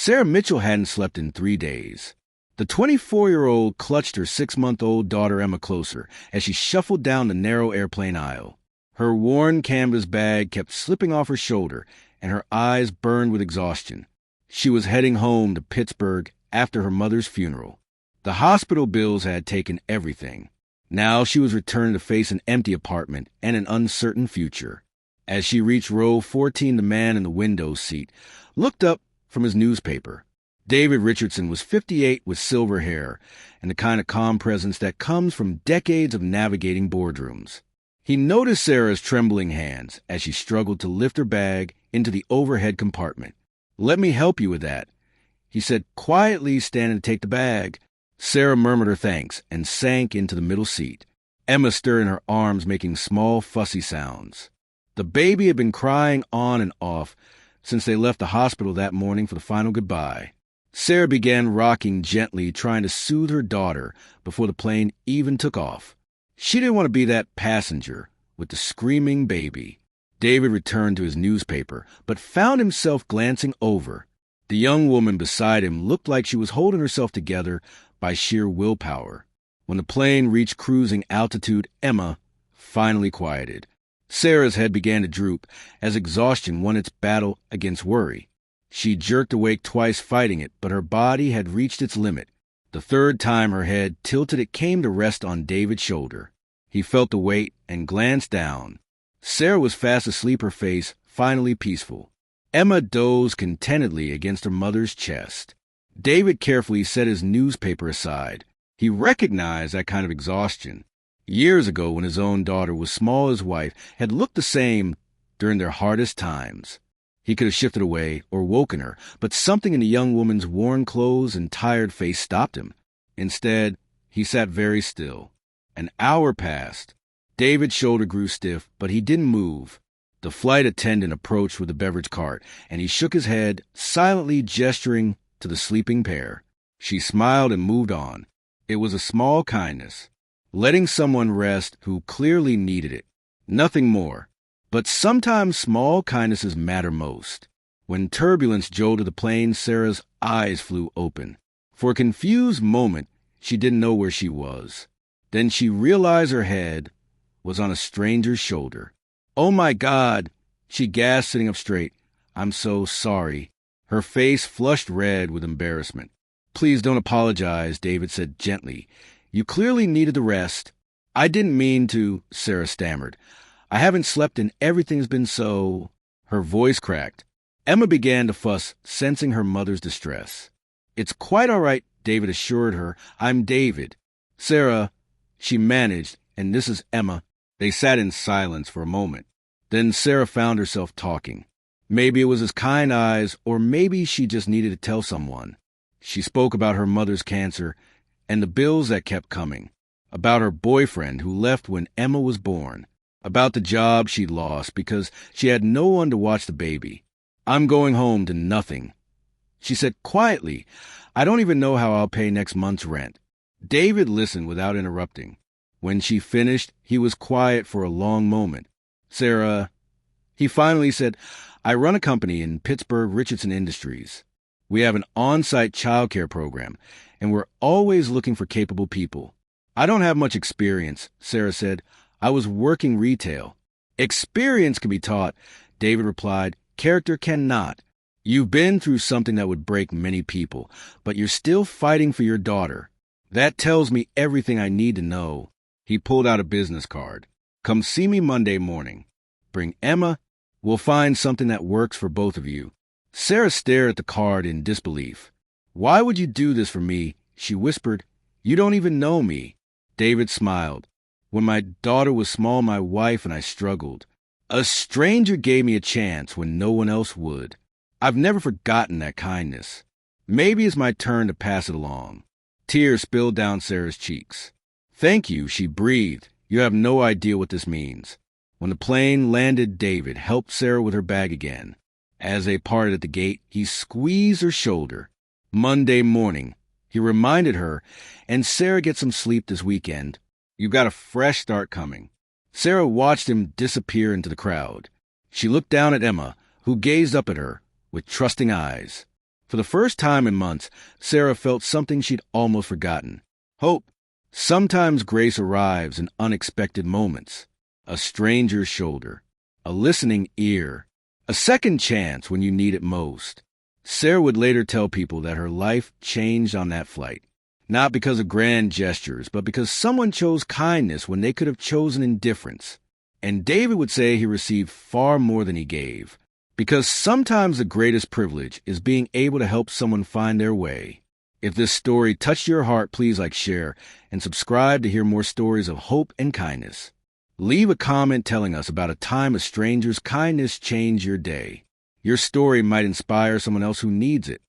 Sarah Mitchell hadn't slept in 3 days. The 24-year-old clutched her 6-month-old daughter Emma closer as she shuffled down the narrow airplane aisle. Her worn canvas bag kept slipping off her shoulder, and her eyes burned with exhaustion. She was heading home to Pittsburgh after her mother's funeral. The hospital bills had taken everything. Now she was returning to face an empty apartment and an uncertain future. As she reached row 14, the man in the window seat looked up from his newspaper. David Richardson was 58 with silver hair and the kind of calm presence that comes from decades of navigating boardrooms. He noticed Sarah's trembling hands as she struggled to lift her bag into the overhead compartment. "Let me help you with that," he said quietly, standing to take the bag. Sarah murmured her thanks and sank into the middle seat. Emma stirred in her arms, making small, fussy sounds. The baby had been crying on and off since they left the hospital that morning for the final goodbye. Sarah began rocking gently, trying to soothe her daughter before the plane even took off. She didn't want to be that passenger with the screaming baby. David returned to his newspaper, but found himself glancing over. The young woman beside him looked like she was holding herself together by sheer willpower. When the plane reached cruising altitude, Emma finally quieted. Sarah's head began to droop as exhaustion won its battle against worry. She jerked awake twice fighting it, but her body had reached its limit. The third time her head tilted, it came to rest on David's shoulder. He felt the weight and glanced down. Sarah was fast asleep, her face finally peaceful. Emma dozed contentedly against her mother's chest. David carefully set his newspaper aside. He recognized that kind of exhaustion. Years ago, when his own daughter was small, his wife had looked the same during their hardest times. He could have shifted away or woken her, but something in the young woman's worn clothes and tired face stopped him. Instead, he sat very still. An hour passed. David's shoulder grew stiff, but he didn't move. The flight attendant approached with a beverage cart, and he shook his head, silently gesturing to the sleeping pair. She smiled and moved on. It was a small kindness, letting someone rest who clearly needed it. Nothing more. But sometimes small kindnesses matter most. When turbulence jolted the plane, Sarah's eyes flew open. For a confused moment, she didn't know where she was. Then she realized her head was on a stranger's shoulder. "Oh my God," she gasped, sitting up straight. "I'm so sorry." Her face flushed red with embarrassment. "Please don't apologize," David said gently. "You clearly needed the rest." "I didn't mean to," Sarah stammered. "I haven't slept and everything's been so—" Her voice cracked. Emma began to fuss, sensing her mother's distress. "It's quite all right," David assured her. "I'm David." "Sarah," she managed, "and this is Emma." They sat in silence for a moment. Then Sarah found herself talking. Maybe it was his kind eyes, or maybe she just needed to tell someone. She spoke about her mother's cancer and the bills that kept coming, about her boyfriend who left when Emma was born, about the job she'd lost because she had no one to watch the baby. "I'm going home to nothing," she said quietly. "I don't even know how I'll pay next month's rent." David listened without interrupting. When she finished, he was quiet for a long moment. "Sarah," he finally said, "I run a company in Pittsburgh, Richardson Industries. We have an on-site childcare program, and we're always looking for capable people." "I don't have much experience," Sarah said. "I was working retail." "Experience can be taught," David replied. "Character cannot. You've been through something that would break many people, but you're still fighting for your daughter. That tells me everything I need to know." He pulled out a business card. "Come see me Monday morning. Bring Emma. We'll find something that works for both of you." Sarah stared at the card in disbelief. "Why would you do this for me?" she whispered. "You don't even know me." David smiled. "When my daughter was small, my wife and I struggled. A stranger gave me a chance when no one else would. I've never forgotten that kindness. Maybe it's my turn to pass it along." Tears spilled down Sarah's cheeks. "Thank you," she breathed. "You have no idea what this means." When the plane landed, David helped Sarah with her bag again. As they parted at the gate, he squeezed her shoulder. "Monday morning," he reminded her, "and Sarah, get some sleep this weekend. You've got a fresh start coming." Sarah watched him disappear into the crowd. She looked down at Emma, who gazed up at her with trusting eyes. For the first time in months, Sarah felt something she'd almost forgotten. Hope. Sometimes grace arrives in unexpected moments. A stranger's shoulder. A listening ear. A second chance when you need it most. Sarah would later tell people that her life changed on that flight. Not because of grand gestures, but because someone chose kindness when they could have chosen indifference. And David would say he received far more than he gave. Because sometimes the greatest privilege is being able to help someone find their way. If this story touched your heart, please like, share, and subscribe to hear more stories of hope and kindness. Leave a comment telling us about a time a stranger's kindness changed your day. Your story might inspire someone else who needs it.